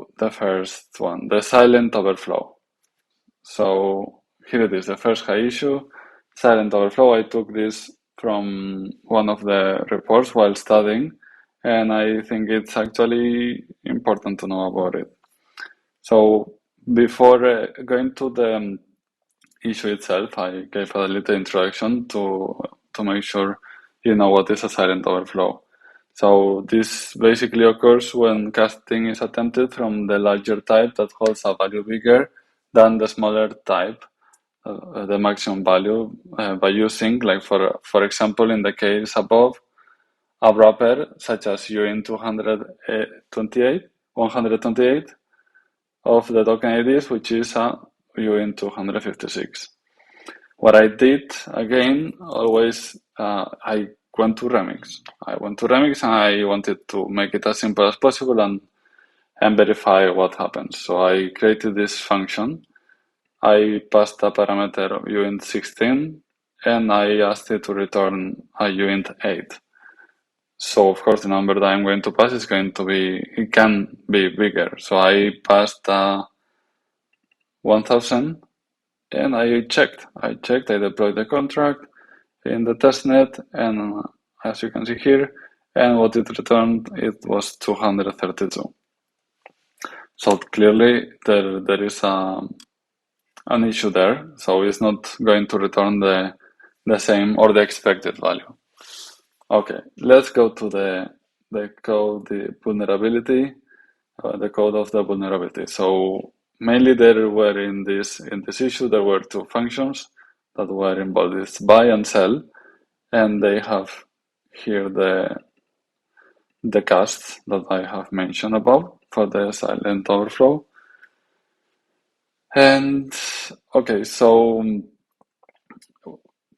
to the first one, the silent overflow. So here it is, the first high issue, silent overflow. I took this from one of the reports while studying, and I think it's actually important to know about it. So before going to the issue itself, I gave a little introduction to make sure you know what is a silent overflow. So this basically occurs when casting is attempted from the larger type that holds a value bigger than the smaller type, the maximum value, by using, like for example, in the case above, a wrapper such as UN 128 of the token IDs, which is a UN 256. What I did again, always, I went to Remix. And I wanted to make it as simple as possible and verify what happens. So I created this function. I passed a parameter uint16 and I asked it to return a uint8. So of course the number that I'm going to pass is going to be, it can be bigger. So I passed 1000 and I checked, I deployed the contract in the testnet, and as you can see here, and what it returned, it was 232. So clearly there is an issue there. So it's not going to return the same or the expected value. Okay, let's go to the code, the vulnerability, the code of the vulnerability. So mainly there were in this issue, there were two functions that were involved. It's buy and sell, and they have here the casts that I have mentioned above for the silent overflow. And okay, so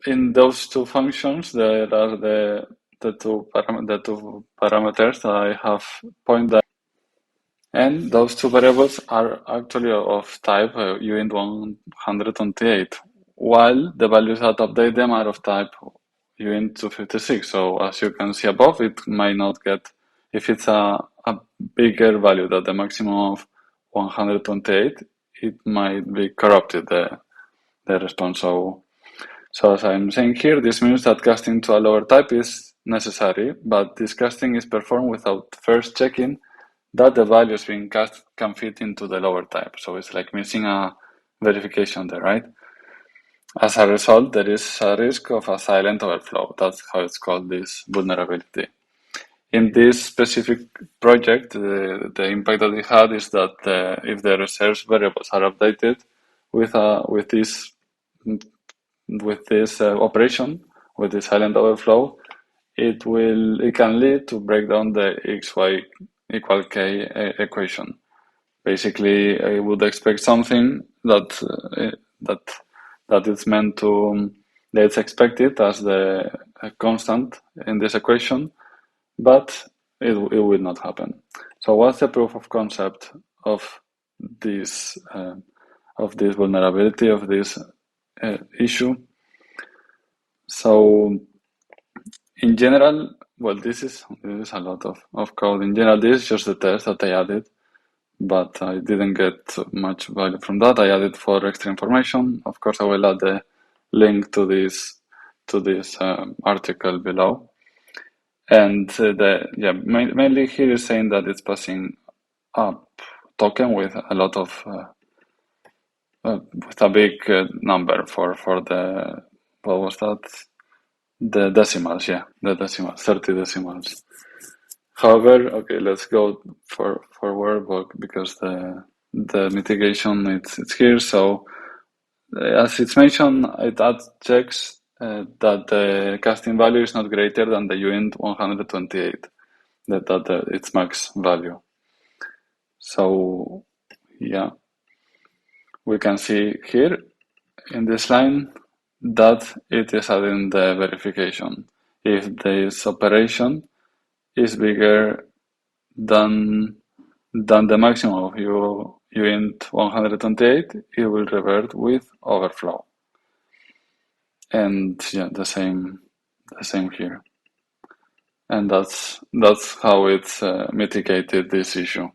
in those two functions, there are the two parameters that I have pointed out. And those two variables are actually of type uint 128, while the values that update them are of type uint 256. So as you can see above, it might not get, if it's a bigger value than the maximum of 128, it might be corrupted, the response. So as I'm saying here, this means that casting to a lower type is necessary, but this casting is performed without first checking that the values being cast can fit into the lower type. So it's like missing a verification there, right? As a result, there is a risk of a silent overflow. That's how it's called, this vulnerability. In this specific project, the impact that it had is that if the reserve variables are updated with this operation, with the silent overflow, it can lead to break down the xy equal k equation. Basically, I would expect something that it's meant to, that it's expected as the constant in this equation, but it will not happen. So what's the proof of concept of this vulnerability, of this issue? So in general, well, this is a lot of code. In general, this is just the test that I added, but I didn't get much value from that. I added for extra information. Of course, I will add the link to this article below. And mainly here is saying that it's passing a token with a lot of with a big number for the, what was that? The decimals, yeah, the decimals, 30 decimals. However, okay, let's go forward because the mitigation it's here. So as it's mentioned, it checks that the casting value is not greater than the uint 128, that its max value. So yeah, we can see here in this line that it is adding the verification. If this operation is bigger than the maximum of uint 128, it will revert with overflow. And yeah, the same here. And that's how it's mitigated this issue.